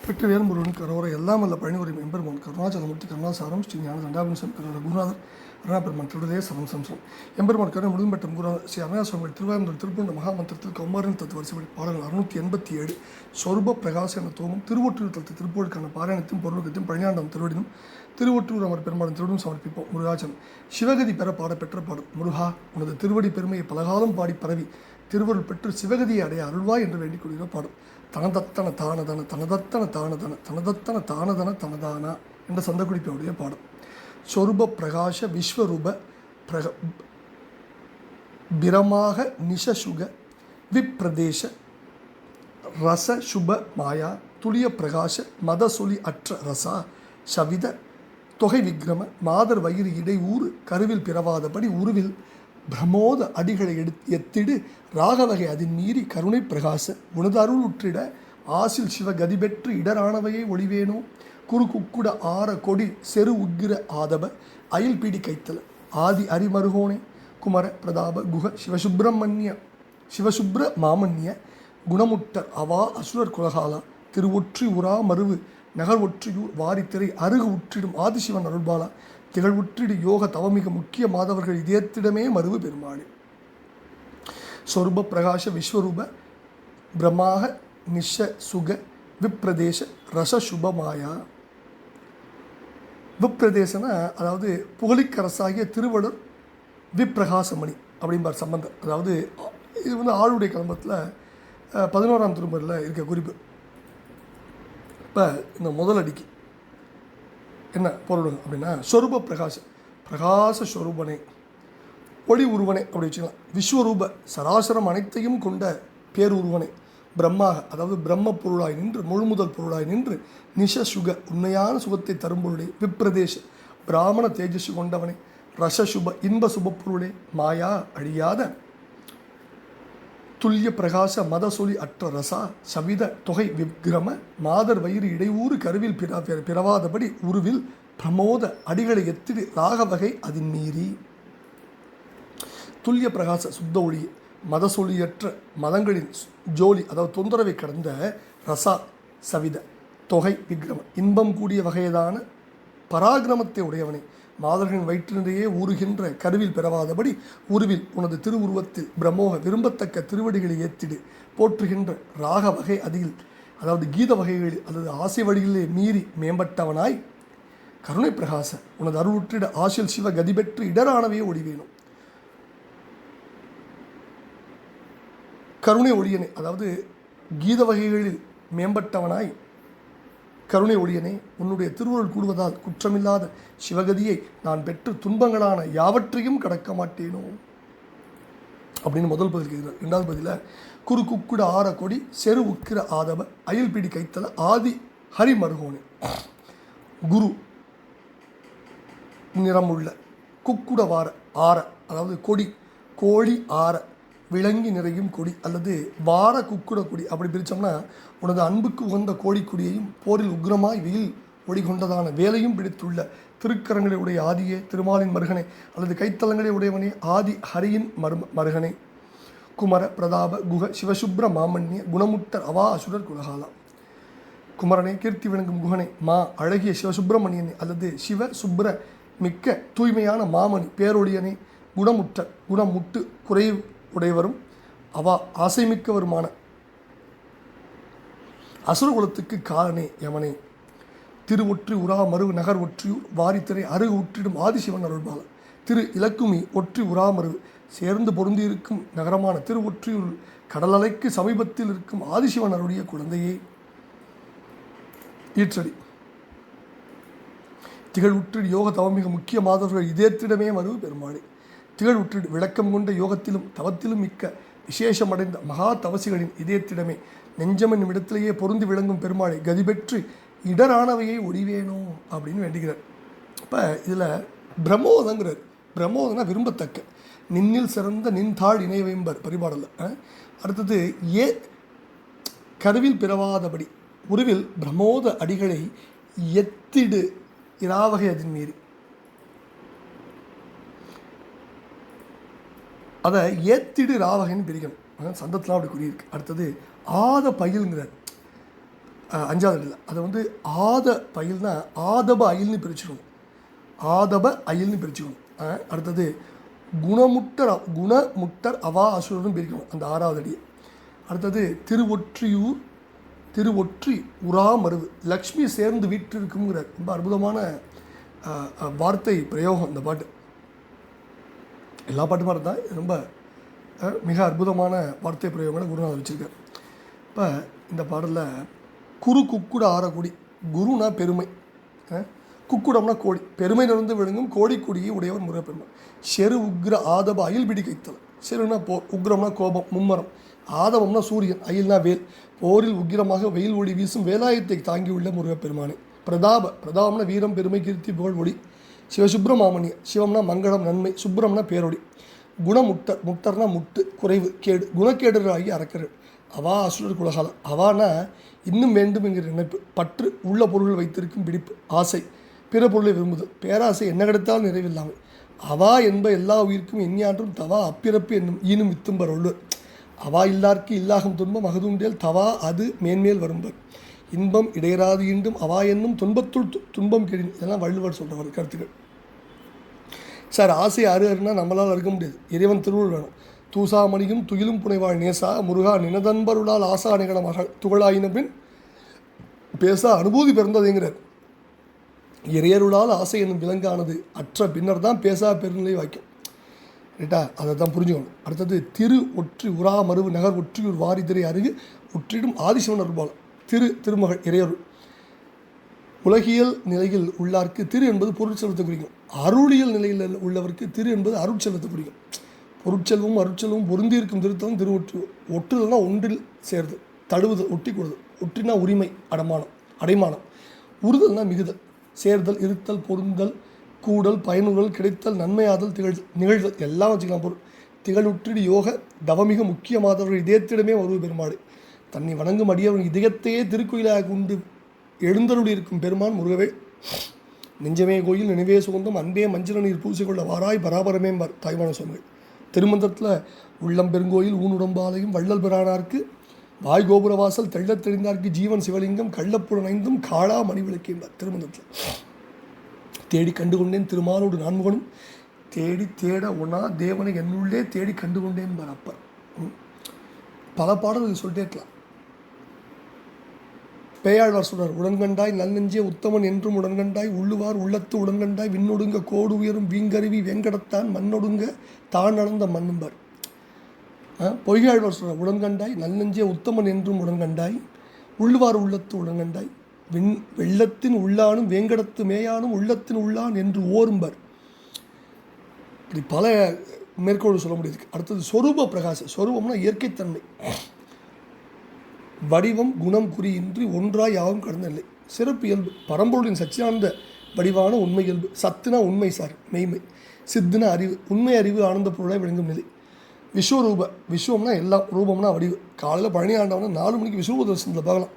பெற்று வேறுமுருகன் கரோரை எல்லாம் அல்ல பழனிவரை எம்பெருமான் கருணாச்சலமூர்த்தி கருணாசாரம் ஸ்ரீ ஞான தண்டாபின்சம் கரோட குருநாதர் அருணாபெருமான் திருடலே சரம் சம்சம் எம்பெருமான் கருணை முழும்பெற்ற குருநாதர் ஸ்ரீ அருணாசுவாமி திருவாரூர் திருப்பூண்ட மகாமந்திரத்தில் கௌமாரின் தத்துவ வரிசைப்படி பாடல்கள் 687 சொருப பிரகாச என தோமும் திருவொற்றூர் தத்து திருப்பூருக்கான பாராயணத்தையும் பொருளுக்கத்தையும் பழனியாண்டம் திருவடினும் திருவொற்றூர் அமர் பெருமாள் திருவிடும் சமர்ப்பிப்போம். முருகாச்சலம் சிவகதி பெற பாடப்பெற்ற பாடல். முருகா, உனது திருவடி பெருமையை பலகாலம் பாடி பரவி திருவருள் பெற்று சிவகதியை அடைய அருள்வாய் என்று வேண்டிக் கொள்கிற பாடும். தனதத்தன தானதன தனதத்தன தானதன தனதத்தன தானதன தனதானா என்ற சந்தக்குடிப்பினுடைய பாடம். சொருப பிரகாஷ விஸ்வரூப பிரமாக நிஷசுக விப்ரதேச ரச சுப மாயா துளிய பிரகாச மதசொலி அற்ற ரசா சவித தொகை விக்ரம மாதர் வயிறு இடை ஊறு கருவில் பிறவாதபடி உருவில் பிரமோத அடிகளை எத்திடு ராகவகை அதின் மீறி கருணை பிரகாச உனது அருள் உற்றிட ஆசில் சிவ கதி பெற்று இடரானவையை ஒளிவேனோ குறு குக்குட ஆர கொடி செரு உக்கிர ஆதப அயில் பீடி கைத்தல ஆதி அரிமருகோனே குமர பிரதாப குக சிவசுப்ர மாமன்ய குணமுட்டர் அவா அசுரர் குலகாலா திருவொற்றி உரா மருவு நகர் ஒற்றியூர் வாரித்திரை அருகு உற்றிடும் ஆதிசிவன் அருள்பாலா திகழ் உற்றிடு யோக தவமிக முக்கிய மாதவர்கள் இதயத்திடமே மருவு பெருமாளே. சொருப பிரகாஷ விஸ்வரூப பிரமாக நிஷ சுக விப்ரதேச ரச சுபமாயா. விப்ரதேசனா அதாவது புகழிக்கரசாகிய திருவள்ளூர் விப்ரகாசமணி அப்படிம்பார் சம்பந்தர். அதாவது இது ஆளுடைய கலம்பத்தில் 11ஆம் திருமுறையில் இருக்க குறிப்பு. இப்போ இந்த முதல் அடிக்கு என்ன பொருள் அப்படின்னா சொரூப பிரகாச ஸ்வரூபனே ஒளி உருவனே அப்படி வச்சுக்கலாம். விஸ்வரூப சராசரம் அனைத்தையும் கொண்ட பேருருவனே பிரம்மாக அதாவது பிரம்ம பொருளாய் நின்று முழுமுதல் பொருளாய் நின்று நிஷசுக உண்மையான சுகத்தை தரும் பொருளே விப்ரதேச பிராமண தேஜஸு கொண்டவனே ரசசுப இன்ப சுபப்பொருளே மாயா அழியாத துல்லிய பிரகாச மதசொலி அற்ற ரசா சவித தொகை விக்ரம மாதர் வயிறு இடையூறு கருவில் பிறவாதபடி உருவில் பிரமோத அடிகளை எத்திடு ராகவகை அதின் மீறி துல்லிய பிரகாச சுத்த ஒளியே மதசொலியற்ற மதங்களின் ஜோலி அதாவது தொந்தரவை கடந்த ரசா சவித தொகை விக்ரம இன்பம் கூடிய வகையதான பராக்கிரமத்தை உடையவனே மாதர்களின் வயிற்றிலேயே ஊறுகின்ற கருவில் பெறவாதபடி உருவில் உனது திருவுருவத்தில் பிரம்மோக விரும்பத்தக்க திருவடிகளை ஏத்திடு போற்றுகின்ற ராக வகை அதில் அதாவது கீத வகைகளில் அல்லது ஆசை வழிகளிலே மீறி மேம்பட்டவனாய் கருணை பிரகாச உனது அருளுற்றிட ஆசில் சிவ கதி பெற்று இடரானவையே ஒளிவேணும். கருணை ஒளியனே அதாவது கீத வகைகளில் மேம்பட்டவனாய் கருணை ஒளியனே உன்னுடைய திருவருள் கூடுவதால் குற்றமில்லாத சிவகதியை நான் பெற்று துன்பங்களான யாவற்றையும் கடக்க மாட்டேனோ அப்படின்னு முதல் பதில் கேட்கிறார். இரண்டாவது பதில குறு குக்குட ஆர கொடி செரு உக்கிர ஆதவ அயில் பிடி கைத்தல ஆதி ஹரி மருகோனே குரு நிறமுள்ள குக்குட வார ஆர அதாவது கொடி கோழி ஆர விளங்கி நிறையும் கொடி அல்லது வார குக்குட கொடி அப்படி பிரித்தோம்னா உனது அன்புக்கு உகந்த கோழிக்கொடியையும் போரில் உக்ரமாய் வெயில் ஒளி கொண்டதான வேலையும் பிடித்துள்ள திருக்கரங்களை உடைய ஆதியே திருமாலின் மருகனே அல்லது கைத்தலங்களை உடையவனே ஆதி ஹரியின் மருகனே குமர பிரதாப குக சிவசுப்ர மாமன்ய குணமுட்டர் அவா அசுரர் குலகாலா. குமரனே கீர்த்தி விளங்கும் குகனே மா அழகிய சிவசுப்பிரமணியனே அல்லது சிவ சுப்ர மிக்க தூய்மையான மாமணி பேரொழியனே குணமுட்டர் குணமுட்டு குறை உடையவரும் அவா ஆசைமிக்கவருமான அசுரகுலத்துக்கு காலனே யமனே திருவொற்றி உரா மருவு நகர் ஒற்றியூர் வாரித்திரை அருகு உற்றிடும் ஆதிசிவன் அருள்பால திரு இலக்குமி ஒற்றி உராமருவு சேர்ந்து பொருந்தியிருக்கும் நகரமான திருவொற்றியூர் கடலலைக்கு சமீபத்தில் இருக்கும் ஆதிசிவன் அருடைய குழந்தையே ஈற்றடி திகழ் உற்றிடு யோக தவமிக முக்கிய மாதவர்கள் இதயத்திடமே மருவு பெருமாளே திகழ் உற்றிடு விளக்கம் கொண்ட யோகத்திலும் தவத்திலும் மிக்க விசேஷமடைந்த மகா தவசிகளின் இதயத்திடமே நெஞ்சமன் இடத்திலேயே பொருந்தி விளங்கும் பெருமாளை கதி பெற்று இடரானவையை ஒளிவேணும் அப்படின்னு வேண்டுகிறார். இப்போ இதில் பிரமோதங்கிறார். பிரமோதனா விரும்பத்தக்க நின்னில் சிறந்த நின்தாள் இணைவைம்பர் பரிபாடல. அடுத்தது கருவில் பிறவாதபடி உருவில் பிரமோத அடிகளை எத்திடு இராவகை அதின் மீறி அதை ஏத்திடு ராவகைன்னு பிரிக்கணும். சந்தத்தில் அப்படி கூறியிருக்கு. அடுத்தது ஆத பயில்ங்கிறார். அஞ்சாவது அடியில் அதை வந்து ஆத பயில்னா ஆதப அயில்னு பிரிச்சுக்கணும். ஆதப அயில்னு பிரிச்சுக்கணும். அடுத்தது குணமுட்டர் அவா அசுரரும் பிரிக்கணும் அந்த 6வது அடியை. அடுத்தது திருவொற்றி உராமருவு லக்ஷ்மி சேர்ந்து வீற்றிருக்குங்கிறார். ரொம்ப அற்புதமான வார்த்தை பிரயோகம் இந்த பாட்டு. எல்லா பாட்டுமா இருந்தால் ரொம்ப மிக அற்புதமான வார்த்தை பிரயோகங்களை குருநாதர் வச்சுருக்கார். இப்போ இந்த பாடலில் குக்குட ஆரக்குடி, குருனா பெருமை, குக்குடம்னா கோடி, பெருமையிலிருந்து விளங்கும் கோடிக்குடியை உடையவர் முருகப்பெருமான். செரு உக்ர ஆதப அயில் பிடிக்கைத்தல். செருனா போர், உக்ரம்னா கோபம் மும்மரம், ஆதவம்னா சூரியன், அயில்னா வேல், போரில் உக்கிரமாக வெயில் ஒளி வீசும் வேலாயத்தை தாங்கியுள்ள முருகப்பெருமானே. பிரதாபம்னா வீரம் பெருமை கீர்த்தி புகழ் ஒளி. சிவசுப்பிரமாமணிய, சிவம்னா மங்களம் நன்மை, சுப்பிரம்னா பேரொடி. முக்தர்னா முட்டு குறைவு கேடு, குணக்கேடர் ஆகி அறக்கர்கள். அவா அசுரர் குலகால, அவானா இன்னும் வேண்டும் என்கிற நினைப்பு, பற்று உள்ள பொருள்கள் வைத்திருக்கும் பிடிப்பு, ஆசை பிற பொருளை விரும்புதல், பேராசை என்ன கிடைத்தாலும் நிறைவில்லாமல், அவா என்ப எல்லா உயிர்க்கும் எஞ்ஞான்றும் தவா அப்பிறப்பு என்னும் ஈனும் வித்தும்பர் உள்ளூர். அவா இல்லார்க்கு இல்லாகும் துன்பம் அகதுண்டேல் தவா அது மேன்மேல் வரும்பர். இன்பம் இடையராது ஈண்டும் அவா என்னும் துன்பத்துள் துன்பம் கெடின். இதெல்லாம் வள்ளுவர் சொல்கிறவர் கருத்துக்கள். சார் ஆசை அருன்னா நம்மளால் இருக்க முடியாது, இறைவன் திருவுள் வேணும். தூசாமணியும் துயிலும் புனைவாள் நேசா முருகா நினதன்பருளால் ஆசா நிகழ மகள் துகளாயின பின் பேசா அனுபூதி பிறந்ததுங்கிறார். இறையருளால் ஆசை என்னும் விலங்கானது அற்ற பின்னர் தான் பேசா பெருநிலை வாய்க்கும். ரைட்டா, அதை தான் புரிஞ்சுக்கணும். அடுத்தது ஒற்றி உராமருவு நகர் ஒற்றியூர் வாரிதிரை அருகு ஒற்றிடும் ஆதிசிவன் அருள்பாலம். திருமகள் இறையருள். உலகியல் நிலையில் உள்ளார்க்கு திரு என்பது பொருட்செல்வத்தை குறிக்கும். அருளியல் நிலையில் உள்ளவருக்கு திரு என்பது அருட்செல்வத்தை குறிக்கும். பொருட்செல்வமும் அருட்செல்வமும் பொருந்தியிருக்கும் திருத்தலம் திருவொற்று. ஒற்றுதல்னா ஒன்றில் சேர்து, தழுவுதல், ஒட்டி கொடுதல். ஒற்றினா உரிமை, அடைமானம். உறுதல்னா மிகுதல், சேர்தல், இருத்தல், பொருந்தல், கூடல், பயனுதல், கிடைத்தல், நன்மையாதல், நிகழ்தல் எல்லாம் வச்சுக்கலாம் பொருள். திகழுற்றிடு யோக தவமிக முக்கியமாதவர்கள் இதயத்திடமே வருவது பெருமாடு. தன்னை வணங்கும் அடியவன் இதயத்தையே திருக்கோயிலாக கொண்டு எழுந்தருளி இருக்கும் பெருமான் முருகவே. நெஞ்சமே கோயில் நினைவே சுகந்தம் அன்பே மஞ்சள் நீர் பூசிக்கொள்ள வாராய் பராபரமேம்பார் தாய்மான சுவாமிகள். திருமந்திரத்தில் உள்ளம் பெருங்கோயில் ஊனுடம்பாலையும் வள்ளல் பிரானார்க்கு வாய் கோபுரவாசல் தெள்ளத் தெரிந்தார்க்கு ஜீவன் சிவலிங்கம் கள்ளப்புலனைந்தும் காளா மணி விளக்கின்றார். திருமந்திரத்தில் தேடி கண்டுகொண்டேன் திருமாலோடு நான்முகனும் தேட ஒன்னா தேவனை என்னுள்ளே தேடி கண்டுகொண்டேன் பார் அப்பர். பல பாடல்கள் சொல்லிட்டே இருக்கலாம். பேயாழ்வார் சொல்றார், உடன்கண்டாய் நல்லெஞ்சே உத்தமன் என்றும் உடன்கண்டாய் உள்ளுவார் உள்ளத்து உடன்கண்டாய் விண்ணொடுங்க கோடு உயரும் வீங்கருவி வெங்கடத்தான் மண்ணொடுங்க தான் நடந்த மண்ணும்பார். பொய்யாழ்வார் சொல்றார், உடன்கண்டாய் நல்லெஞ்சே உத்தமன் என்றும் உடன்கண்டாய் உள்ளுவார் உள்ளத்து உடன்கண்டாய் வெள்ளத்தின் உள்ளானும் வேங்கடத்து மேயானும் உள்ளத்தின் உள்ளான் என்று ஓரும்பார். இப்படி பல மேற்கோள் சொல்ல முடியுது. அடுத்தது சொரூப பிரகாசம். சொரூபம்னா இயற்கைத்தன்மை, வடிவம் குணம் குறியின்றி ஒன்றாய் யாவும் கடந்த நிலை, சிறப்பு இயல்பு, பரம்பொருளின் சச்சியானந்த வடிவான உண்மை இயல்பு. சத்துனா உண்மை சார் மெய்மை, சித்துனா அறிவு, உண்மை அறிவு ஆனந்த பொருளாய் விளங்கும் நிலை. விஸ்வரூப, விஸ்வம்னா எல்லாம், ரூபம்னா வடிவு. காலையில் பழனி ஆண்டவனா 4 மணிக்கு விஸ்வரூப தரிசனத்தில் பார்க்கலாம்.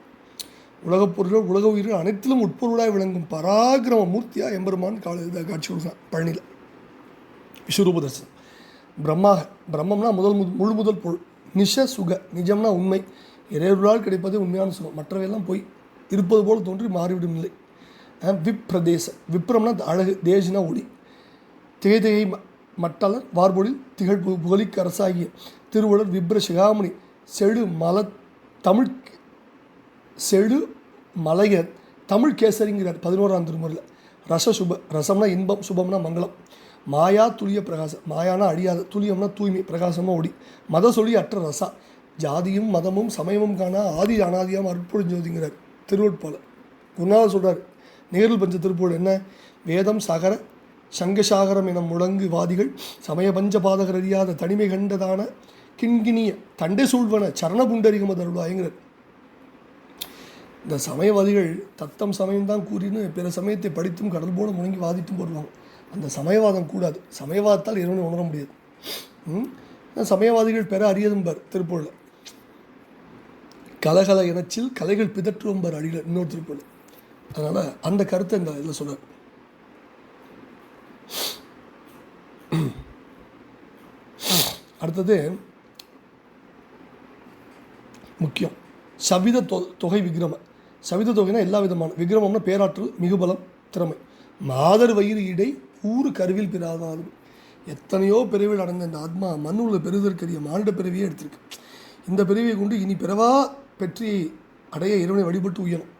உலகப் பொருள்கள் உலக உயிர்கள் அனைத்திலும் உட்பொருளாய் விளங்கும் பராக்கிரம மூர்த்தியாக எம்பெருமான் காலையில் காட்சி கொடுக்கலாம் பழனியில். விஸ்வரூப தரிசனம். பிரம்மம்னா முழு பொருள். சுக, நிஜம்னா உண்மை, இறையருளால் கிடைப்பதே உண்மையான சுகம், மற்றவையெல்லாம் போய் இருப்பது போல் தோன்றி மாறிவிடும் நிலை. விப்ரதேச, விப்ரம்னா அழகு, தேஜினா ஒளி. தேதையை மட்டலர் வார்பொழில் திகழ் புகழிக்கு அரசாகிய திருவள்ளுவர் விப்ர சிகாமணி செழு மலையர் தமிழ் கேசரிங்கிறார் 11ஆம் திருமுறையில். ரசசுப, ரசம்னா இன்பம், சுபம்னா மங்களம். மாயா துளிய பிரகாசம், மாயானா அழியாத, துளியம்னா தூய்மை, பிரகாசமாக ஒளி. மத சொல்லி அற்ற ரசா, ஜாதியும் மதமும் சமயமும் காண ஆதி அனாதியாம் அருட்பொழிஞ்சோதிங்கிறார் திருவள்ளுவர். குருநாதர் சொல்கிறார் நேரில் பஞ்ச திருப்பூர் என்ன, வேதம் சகர சங்கசாகரம் என முழங்கு வாதிகள் சமய பஞ்ச பாதகர் அறியாத தனிமை கண்டதான கிண்கிணிய தண்டை சூழ்வன சரண புண்டரிகம் தருளாய்ங்கிறார். இந்த சமயவாதிகள் தத்தம் சமயம்தான் கூறின்னு பிற சமயத்தை படித்தும் கடல் போல முழங்கி வாதிட்டும் போடுவாங்க. அந்த சமயவாதம் கூடாது, சமயவாதத்தால் இறைவனை உணர முடியாது. சமயவாதிகள் பெற அறியதும்பார் திருப்பூரில். கலகல இனச்சில் கலைகள் பிதற்றுவம்பார் அடிகள் இன்னொரு திருப்பூரில். அதனால் அந்த கருத்தை இந்த இதில் சொல்கிறார். அடுத்தது முக்கியம், சவித தொகை விக்ரம, சவித தொகைனா எல்லா விதமான, விக்ரமம்னா பேராற்றல், மிகுபலம், திறமை. மாதர் வயிறு இடை ஊறு கருவில் பிறாதாலும். எத்தனையோ பிறவிகள் அடைந்த இந்த ஆத்மா மண்ணுள்ள பெறுதற்கரிய மானிட பிறவியே எடுத்திருக்கு. இந்த பிறவியை கொண்டு இனி பிறவா பெற்றி அடைய இறைவனை வழிபட்டு உயரும்.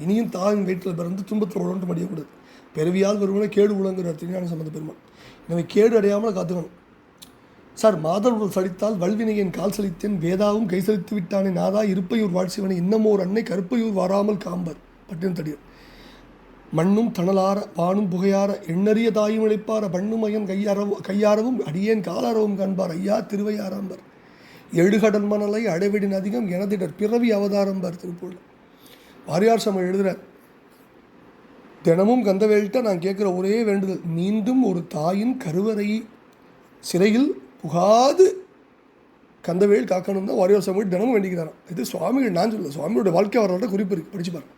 இனியும் தாயின் வயிற்றில் பிறந்து துன்பத்தில் உழன்று மடியக்கூடாது. பிறவியால் வருவனை கேடு உலங்குற திருஞான சம்பந்த பெருமாள். எனவே கேடு அடையாமல் காத்துக்கணும். சார், மாதர் உடல் சலித்தால் வல்வினையன் கால் சலித்தேன், வேதாவும் கை சலித்து விட்டானே நாதா இருப்பையூர் வாழ்ச்சிவனை இன்னமோர் அன்னை கருப்பையூர் வாராமல் காம்பர் பட்டினம் தடியர். மண்ணும் தணலார வானும் புகையார எண்ணறிய தாயும் இழைப்பார பண்ணுமயன் கையாரவும் அடியேன் காலாரவும் காண்பார் ஐயா திருவையாராம்பர். எழுகடல் மணலை அடைவிடின் அதிகம் எனதிடர் பிறவி அவதாரம்பர். திருப்பூர் வாரியார் சம எழுதுகிறார், தினமும் கந்தவேல்கிட்ட நான் கேட்குற ஒரே வேண்டுதல், மீண்டும் ஒரு தாயின் கருவறை சிறையில் புகாது கந்தவேல் காக்கணும் தான் வாரியார் சம தினமும் வேண்டிக்கிறாராம். இது சுவாமிகள் நான் சொல்ல, சுவாமியோட வாழ்க்கை வரலாற்ற குறிப்பு இருக்குது, படிச்சு பாருங்க.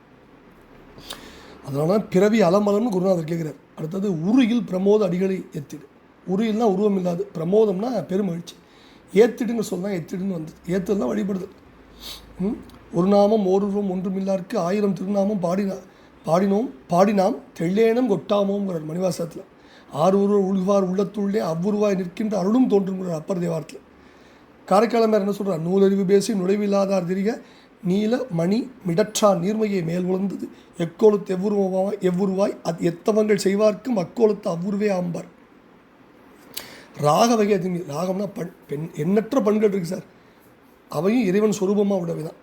அதனால பிறவி அலமலம்னு குருநாதர் கேட்குறார். அடுத்தது உருயில் பிரமோத அடிகளை ஏத்திடு. உருயில்னா உருவம் இல்லாது, பிரமோதம்னா பெருமகிழ்ச்சி. ஏத்திடுன்னு சொன்னால் எத்திடுன்னு வந்தது. ஏத்துலாம் வழிபடுது. ஒரு நாமம் ஓருருவம் ஒன்றுமில்லாருக்கு 1000 திருநாமம் பாடினாம் தெள்ளேனம் கொட்டாமோங்கிறார் மணிவாசத்தில். 6 உருவ உள்வார் உள்ளத்துள்ளே அவ்வுருவாய் நிற்கின்ற அருளும் தோன்றுங்கிறார் அப்பர் தேவாரத்தில். காரைக்காலமேர் என்ன சொல்கிறார், நூலறிவு பேசி நுழைவில்லாதார் திரிக நீல மணி மிடற்றான் நீர்மையை மேல் உழந்தது எக்கோலத்து எவ்வுருவாய் அது எத்தவங்கள் செய்வார்க்கும் அக்கோலத்து அவ்வுருவே ஆம்பார். ராக வகை அது ராகம்னா பெண் எண்ணற்ற பண்கள் இருக்குது சார். அவையும் இறைவன் சொரூபமாக விடவே தான்.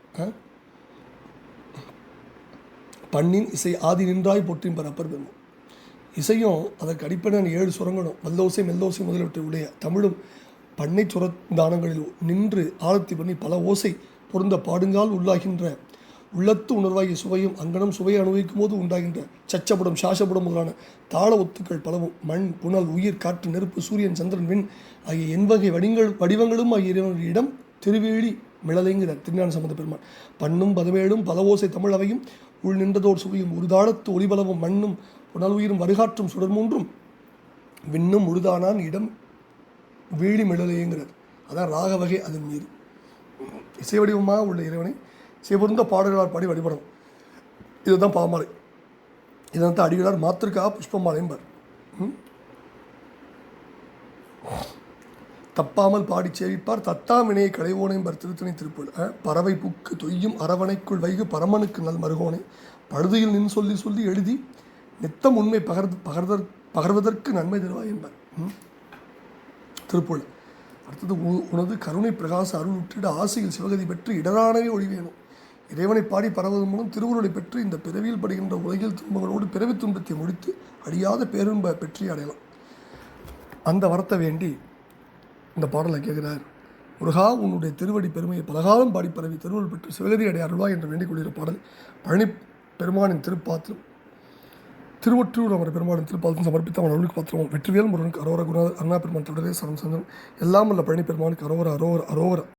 பண்ணின் இசை ஆதி நின்றாய் போற்றின் அப்பர் பெருமாள். இசையும் அதற்கு அடிப்படையான 7 சுரங்களும் வல்லோசை மெல்லோசை முதலியவற்றை உடைய தமிழும் பண்ணை சுரந்தானங்களில் நின்று ஆரத்தி பண்ணி பல ஓசை பொருந்த பாடுங்கால் உள்ளாகின்ற உள்ளத்து உணர்வாகிய சுவையும் அங்கனம் சுவையை அனுபவிக்கும் போது உண்டாகின்ற சச்சபுடம் சாசபுடம் முதலான தாள ஒத்துக்கள் பலவும் மண் புனல் உயிர் காற்று நெருப்பு சூரியன் சந்திரன் விண் ஆகிய எண்வகை வடிவங்களும் ஆகிய இறைவனுடைய இடம் திருவேழி மிளலைங்கிறார் திருஞான சம்பந்த பெருமாள். பண்ணும் பதவேடும் பல ஓசை தமிழ் அவையும் உள் நின்றதோர் சுவையும் ஒரு தாளத்து ஒளிபலவும் மண்ணும் புனல் உயிரும் வருகாற்றும் சுடர்மூன்றும் விண்ணும் உழுதானான் இடம் வீழி மிளலைங்கிறார். அதான் ராக வகை அதன் மீறி இசை வடிவமாக உள்ள இறைவனை சிவபுர்ந்த பாடல்களால் பாடி வழிபடணும். இதுதான் பாமாலை. இதை அடிகளார் மாத்திருக்கா புஷ்பமாலைம்பார். தப்பாமல் பாடி சேவிப்பார் தத்தாமினையை களைவோனைம்பர் திருத்தணி திருப்பூர். பறவை புக்கு தொய்யும் அரவணைக்குள் வைகு பரமனுக்கு நல் மருகோனை பழுதியில் நின்று சொல்லி சொல்லி எழுதி நித்தம் உண்மை பகர்வதற்கு நன்மை தருவாய் என்பார் திருப்பூர். அடுத்தது உனது கருணை பிரகாச அருள் உற்றிட ஆசையில் சிவகதி பெற்று இடரானவே ஒழிவேணும். இறைவனை பாடி பரவதன் மூலம் திருவுருளை பெற்று இந்த பிறவியில் படுகின்ற உலகில் துன்பங்களோடு பிறவி துன்பத்தை முடித்து அழியாத பேருன்ப பெற்றி அடையலாம். அந்த வரத்தை வேண்டி இந்த பாடலை கேட்கிறார். முருகா, உன்னுடைய திருவடி பெருமையை பலகாலம் பாடி பரவி திருவுருள் பெற்று சிவகதி அடைய அருள்வா என்று வேண்டிக் கொள்கிற பாடல் பழனி பெருமானின் திருப்பாத்திரம் திருவொற்றூர் அவர் பெருமானின் திருப்பாத்திரம் சமர்ப்பித்து அவன் அருளுக்கு பாத்திரம் வெற்றிவேல் முருகனுக்கு அரோர குருநாதர் அருணா பெருமான் தொடரே சரணம் சந்திரன் எல்லாம் உள்ள பழனி பெருமானுக்கு அரோர அரோர அரோர